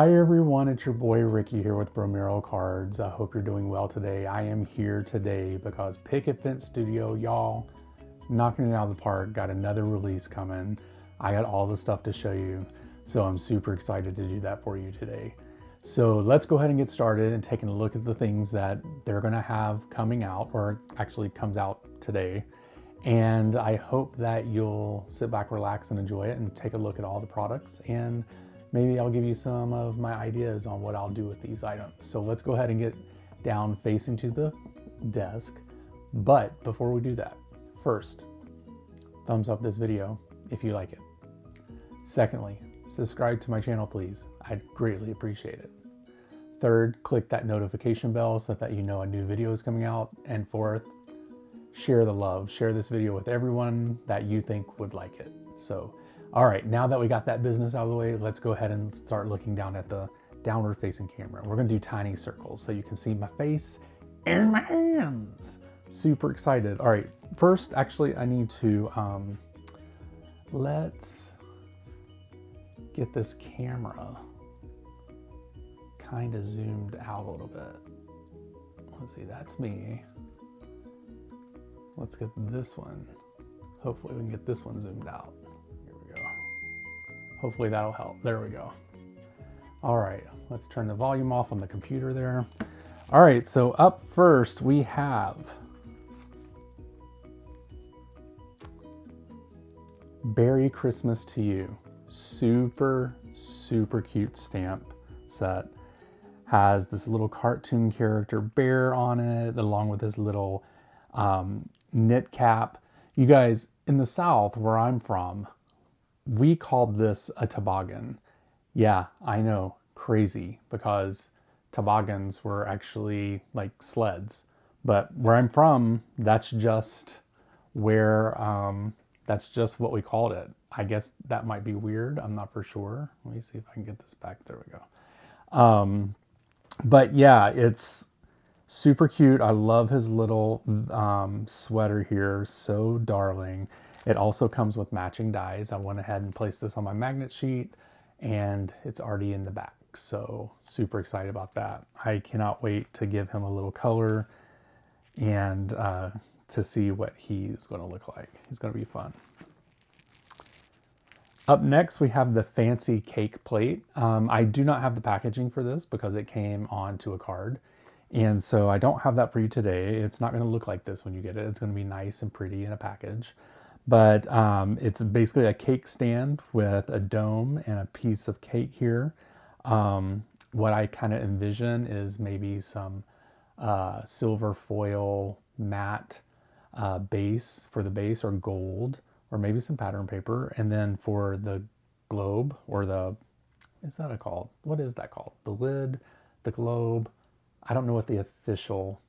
Hi everyone, it's your boy Ricky here with Bromero Cards. I hope you're doing well today. I am here today because Picket Fence Studio, y'all, knocking it out of the park, got another release coming. I got all the stuff to show you, so I'm super excited to do that for you today. So let's go ahead and get started and taking a look at the things that they're gonna have coming out, or actually comes out today. And I hope that you'll sit back, relax, and enjoy it and take a look at all the products, and maybe I'll give you some of my ideas on what I'll do with these items. So let's go ahead and get down facing to the desk. But before we do that, first, thumbs up this video if you like it. Secondly, subscribe to my channel, please. I'd greatly appreciate it. Third, click that notification bell so that you know a new video is coming out. And fourth, share the love. Share this video with everyone that you think would like it. So, all right, now that we got that business out of the way, let's go ahead and start looking down at the downward facing camera. We're gonna do tiny circles so you can see my face and my hands. Super excited. All right, first, actually, I need to, let's get this camera kind of zoomed out a little bit. Let's see, that's me. Let's get this one. Hopefully we can get this one zoomed out. Here we go. Hopefully that'll help. There we go. All right, let's turn the volume off on the computer there. All right, so up first we have Merry Christmas to You. Super, super cute stamp set. Has this little cartoon character bear on it, along with this little knit cap. You guys, in the South, where I'm from, we called this a toboggan. Yeah, I know, crazy, because toboggans were actually like sleds. But where I'm from, that's just where, that's just what we called it. I guess that might be weird. I'm not for sure. Let me see if I can get this back. There we go. But yeah, it's super cute. I love his little sweater here. So darling. It also comes with matching dies. I went ahead and placed this on my magnet sheet, and it's already in the back. So super excited about that. I cannot wait to give him a little color and to see what he's going to look like. He's going to be fun. Up next, we have the fancy cake plate. I do not have the packaging for this because it came onto a card. And so I don't have that for you today. It's not going to look like this when you get it. It's going to be nice and pretty in a package. But it's basically a cake stand with a dome and a piece of cake here. What I kind of envision is maybe some silver foil matte base for the base, or gold, or maybe some pattern paper. And then for the globe, or the, is that called? What is that called? The lid, the globe. I don't know what the official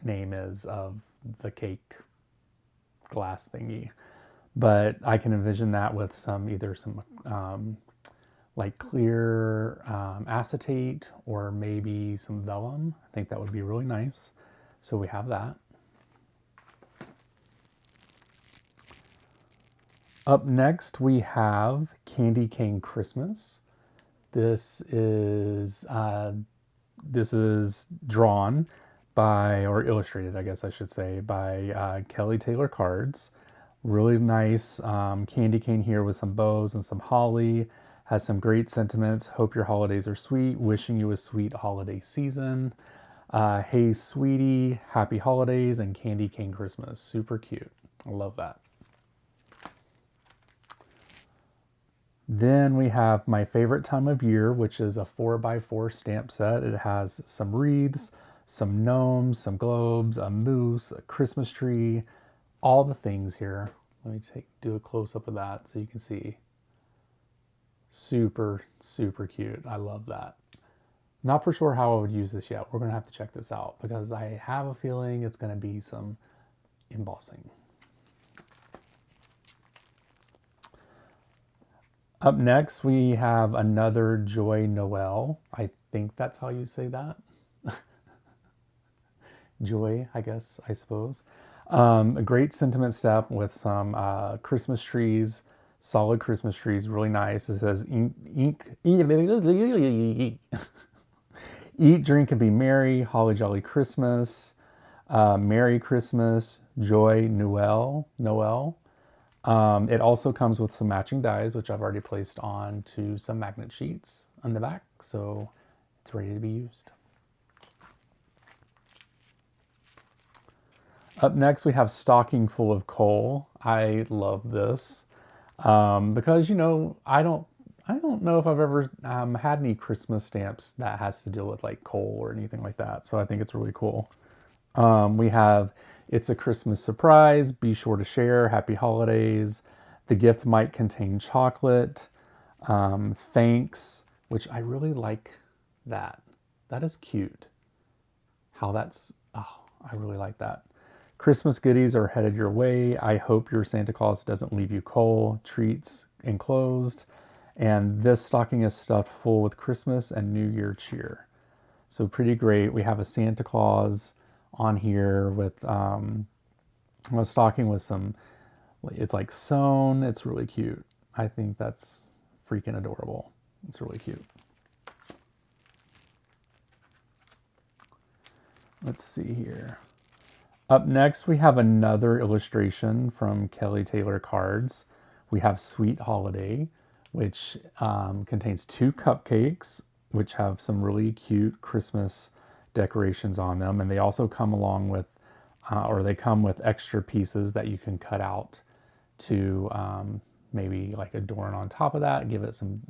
name is of the cake glass thingy, but I can envision that with some, either some like clear acetate, or maybe some vellum. I think that would be really nice. So we have that. Up next, we have Candy Cane Christmas. This is drawn by, or illustrated, I guess I should say, by Kelly Taylor Cards. Really nice candy cane here with some bows and some holly. Has some great sentiments. Hope your holidays are sweet. Wishing you a sweet holiday season. Hey, sweetie, happy holidays and Candy Cane Christmas. Super cute. I love that. Then we have my favorite time of year, which is a 4x4 stamp set. It has some wreaths, some gnomes, some globes, a moose, a Christmas tree, all the things here. Let me do a close-up of that so you can see. Super, super cute. I love that. Not for sure how I would use this yet. We're going to have to check this out because I have a feeling it's going to be some embossing. Up next, we have another Joy Noel. I think that's how you say that. Joy, I guess, I suppose. A great sentiment step with some Christmas trees, Solid Christmas trees, really nice. It says eat, drink, and be merry. Holly Jolly Christmas. Merry Christmas. Joy Noel. It also comes with some matching dies, which I've already placed on to some magnet sheets on the back, so it's ready to be used. Up next, we have Stocking Full of Coal. I love this because, you know, I don't know if I've ever had any Christmas stamps that has to deal with like coal or anything like that. So I think it's really cool. We have It's a Christmas Surprise. Be sure to share. Happy holidays. The gift might contain chocolate. Thanks, which I really like that. That is cute. How that's, oh, I really like that. Christmas goodies are headed your way. I hope your Santa Claus doesn't leave you cold. Treats enclosed. And this stocking is stuffed full with Christmas and New Year cheer. So pretty great. We have a Santa Claus on here with a stocking with some, it's like sewn. It's really cute. I think that's freaking adorable. It's really cute. Let's see here. Up next, we have another illustration from Kelly Taylor Cards. We have Sweet Holiday, which contains 2 cupcakes, which have some really cute Christmas decorations on them. And they also come along with, or they come with extra pieces that you can cut out to maybe like adorn on top of that, give it some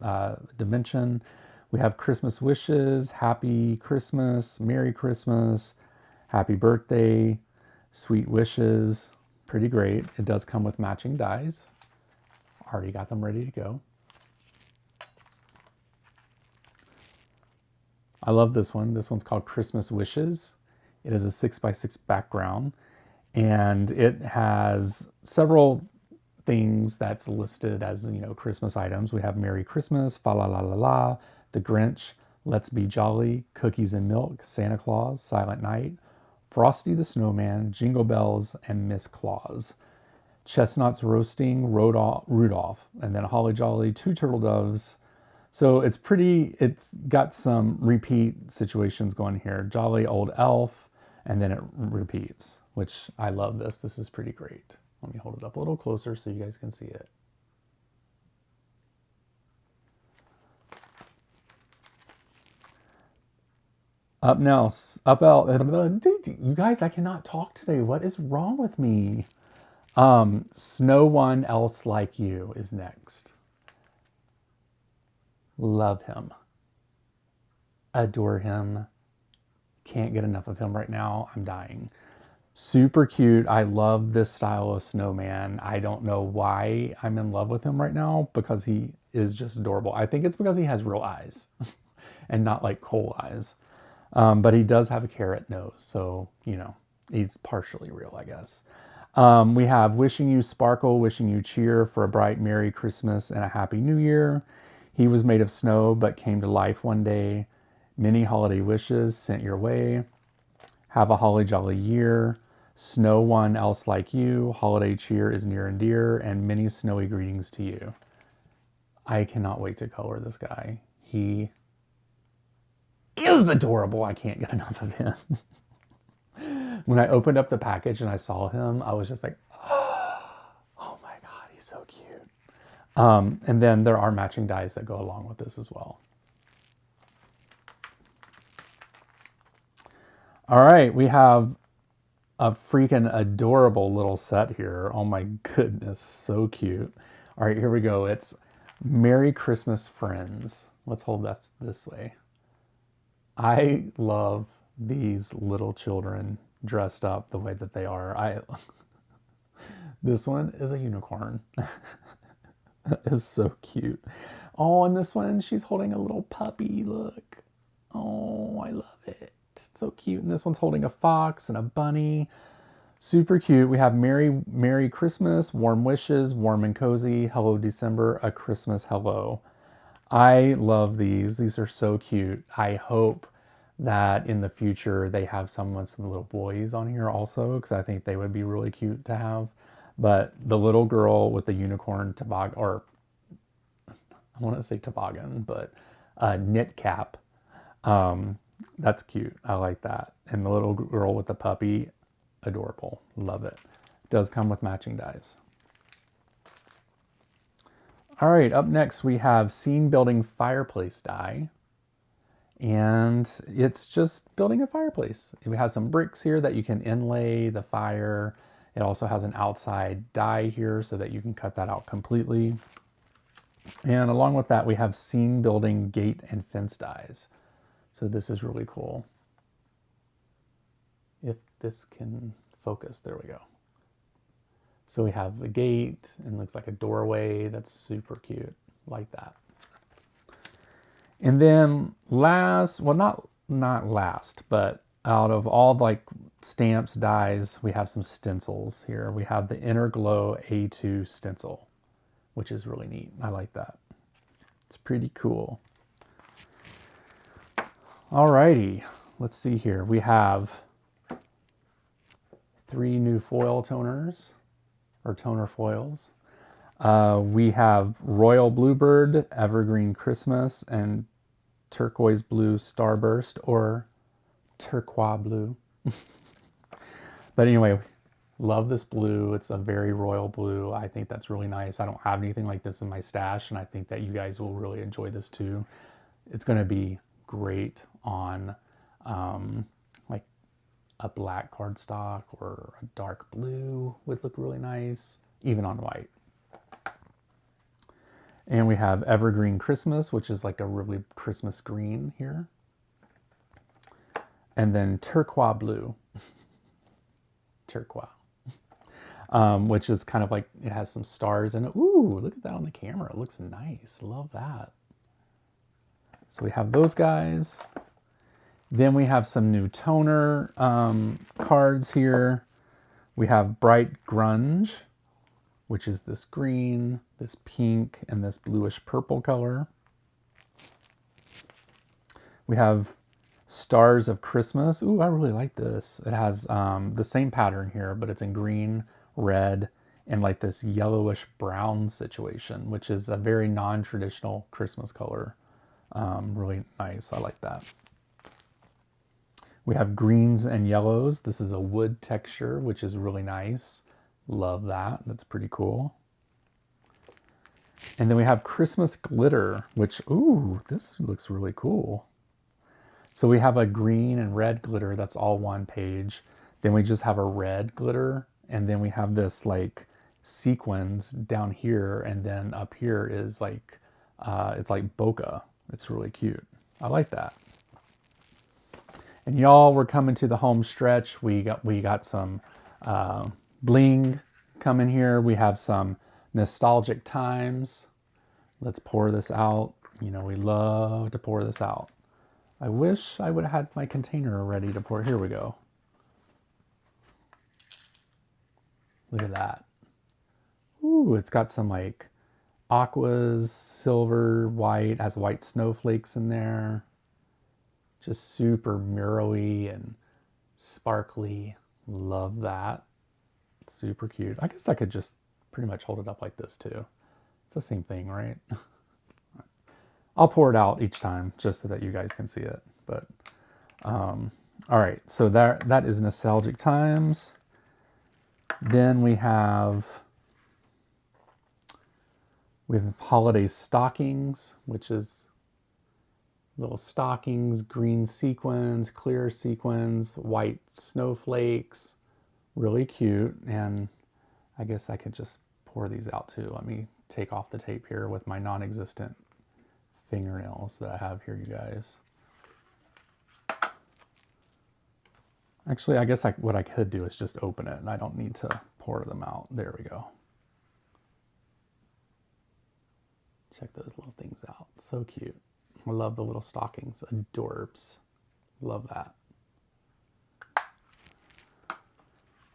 dimension. We have Christmas wishes, Happy Christmas, Merry Christmas, Happy Birthday, Sweet Wishes. Pretty great. It does come with matching dies. Already got them ready to go. I love this one. This one's called Christmas Wishes. It is a 6x6 background, and it has several things that's listed as, you know, Christmas items. We have Merry Christmas, Fa La La La La, The Grinch, Let's Be Jolly, Cookies and Milk, Santa Claus, Silent Night, Frosty the Snowman, Jingle Bells, and Miss Claus. Chestnuts Roasting, Rudolph, and then Holly Jolly, 2 Turtle Doves. So it's got some repeat situations going here. Jolly Old Elf, and then it repeats, which I love this. This is pretty great. Let me hold it up a little closer so you guys can see it. Up now, you guys, I cannot talk today. What is wrong with me? No One Else Like You is next. Love him. Adore him. Can't get enough of him right now. I'm dying. Super cute. I love this style of snowman. I don't know why I'm in love with him right now, because he is just adorable. I think it's because he has real eyes and not like coal eyes. But he does have a carrot nose, so, you know, he's partially real, I guess. We have Wishing You Sparkle, Wishing You Cheer for a bright Merry Christmas and a Happy New Year. He was made of snow but came to life one day. Many holiday wishes sent your way. Have a holly jolly year. No One Else Like You. Holiday cheer is near and dear, and many snowy greetings to you. I cannot wait to color this guy. He is adorable. I can't get enough of him. When I opened up the package and I saw him, I was just like, oh my God, he's so cute. And then there are matching dies that go along with this as well. All right, we have a freaking adorable little set here. Oh my goodness, so cute. All right, here we go. It's Merry Christmas, Friends. Let's hold that this way. I love these little children dressed up the way that they are. This one is a unicorn. It's so cute. Oh, and this one, she's holding a little puppy. Look. Oh, I love it. It's so cute. And this one's holding a fox and a bunny. Super cute. We have Merry Christmas, Warm Wishes, Warm and Cozy, Hello December, A Christmas Hello. I love these. These are so cute. I hope that in the future they have some with some little boys on here also, because I think they would be really cute to have. But the little girl with the unicorn toboggan, or I want to say toboggan, but knit cap. That's cute. I like that. And the little girl with the puppy, adorable. Love it. Does come with matching dies. All right, up next we have Scene Building Fireplace die. And it's just building a fireplace. We have some bricks here that you can inlay the fire. It also has an outside die here so that you can cut that out completely. And along with that, we have Scene Building Gate and Fence dies. So this is really cool. If this can focus, there we go. So we have the gate and looks like a doorway. That's super cute, like that. And then last, well, not last, but out of all like stamps, dies, we have some stencils here. We have the Inner Glow A2 stencil, which is really neat. I like that. It's pretty cool. Alrighty, let's see here. We have 3 new foil toners, or toner foils. We have Royal Bluebird, Evergreen Christmas, and Turquoise Blue Starburst, or Turquoise Blue. But anyway, love this blue. It's a very royal blue. I think that's really nice. I don't have anything like this in my stash, and I think that you guys will really enjoy this too. It's going to be great on like a black cardstock, or a dark blue would look really nice, even on white. And we have Evergreen Christmas, which is like a really Christmas green here. And then Turquoise Blue. Turquoise. Which is kind of like, it has some stars in it. Ooh, look at that on the camera. It looks nice. Love that. So we have those guys. Then we have some new toner cards here. We have Bright Grunge, which is this green, this pink, and this bluish purple color. We have Stars of Christmas. Ooh, I really like this. It has the same pattern here, but it's in green, red, and like this yellowish brown situation, which is a very non-traditional Christmas color. Really nice. I like that. We have greens and yellows. This is a wood texture, which is really nice. Love that. That's pretty cool. And then we have Christmas glitter, which, ooh, this looks really cool. So we have a green and red glitter. That's all one page. Then we just have a red glitter. And then we have this like sequins down here. And then up here is like, it's like bokeh. It's really cute. I like that. And y'all, we're coming to the home stretch. We got some bling coming here. We have some Nostalgic Times. Let's pour this out. You know, we love to pour this out. I wish I would have had my container ready to pour. Here we go. Look at that. Ooh, it's got some like aquas, silver, white, has white snowflakes in there. Just super murally and sparkly. Love that. Super cute. I guess I could just pretty much hold it up like this too. It's the same thing, right? I'll pour it out each time just so that you guys can see it. But all right, so that is Nostalgic Times. Then we have Holiday Stockings, which is little stockings, green sequins, clear sequins, white snowflakes. Really cute. And I guess I could just pour these out too. Let me take off the tape here with my non-existent fingernails that I have here, you guys. Actually, I guess what I could do is just open it and I don't need to pour them out. There we go. Check those little things out. So cute. I love the little stockings. Adorbs. Love that.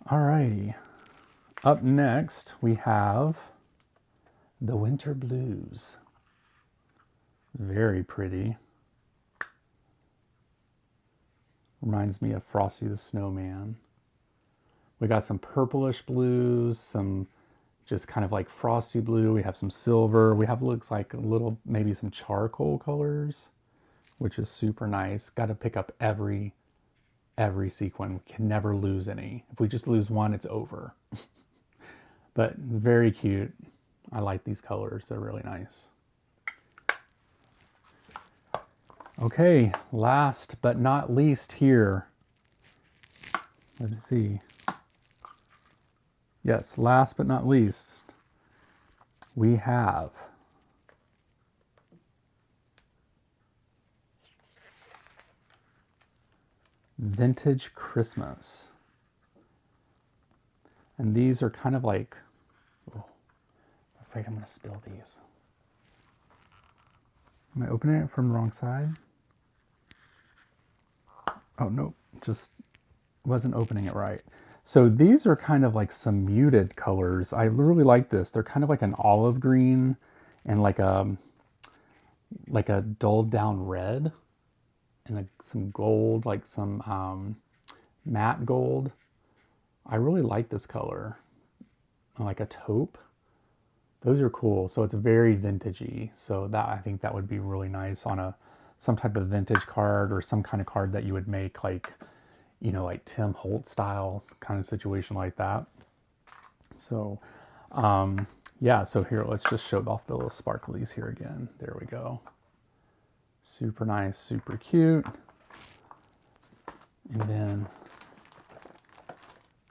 Alrighty. Up next, we have the Winter Blues. Very pretty. Reminds me of Frosty the Snowman. We got some purplish blues, some just kind of like frosty blue. We have some silver. We have, looks like a little, maybe some charcoal colors, which is super nice. Got to pick up every sequin. We can never lose any. If we just lose one, it's over. But very cute. I like these colors. They're really nice. Okay, last but not least here. Let's see. Yes, last but not least, we have Vintage Christmas. And these are kind of like, oh, I'm afraid I'm going to spill these. Am I opening it from the wrong side? Oh, no, just wasn't opening it right. So these are kind of like some muted colors. I really like this. They're kind of like an olive green and like a dulled down red and some gold, like some matte gold. I really like this color, like a taupe. Those are cool. So it's very vintagey. So that, I think that would be really nice on some type of vintage card or some kind of card that you would make, like, you know, like Tim Holt style kind of situation like that. So yeah, so here, let's just show off the little sparklies here again. There we go. Super nice, super cute. And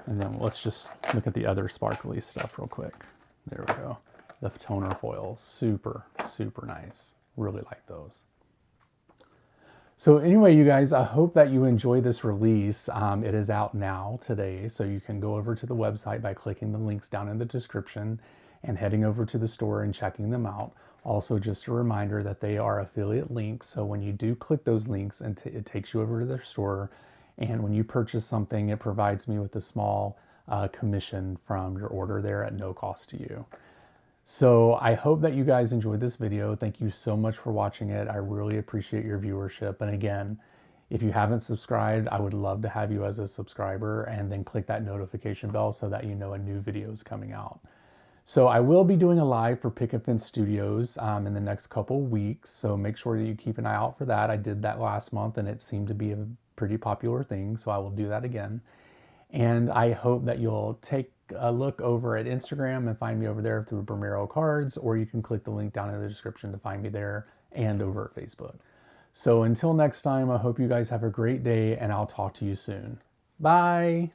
then let's just look at the other sparkly stuff real quick. There we go. The toner foils, super, super nice. Really like those. So anyway, you guys, I hope that you enjoy this release. It is out now today, so you can go over to the website by clicking the links down in the description and heading over to the store and checking them out. Also, just a reminder that they are affiliate links, so when you do click those links, it takes you over to their store, and when you purchase something, it provides me with a small commission from your order there at no cost to you. So I hope that you guys enjoyed this video. Thank you so much for watching it. I really appreciate your viewership. And again, if you haven't subscribed, I would love to have you as a subscriber, and then click that notification bell so that you know a new video is coming out. So I will be doing a live for Picket Fence Studios in the next couple weeks. So make sure that you keep an eye out for that. I did that last month and it seemed to be a pretty popular thing. So I will do that again. And I hope that you'll take a look over at Instagram and find me over there through Bromero Cards, or you can click the link down in the description to find me there and over at Facebook. So until next time, I hope you guys have a great day and I'll talk to you soon. Bye.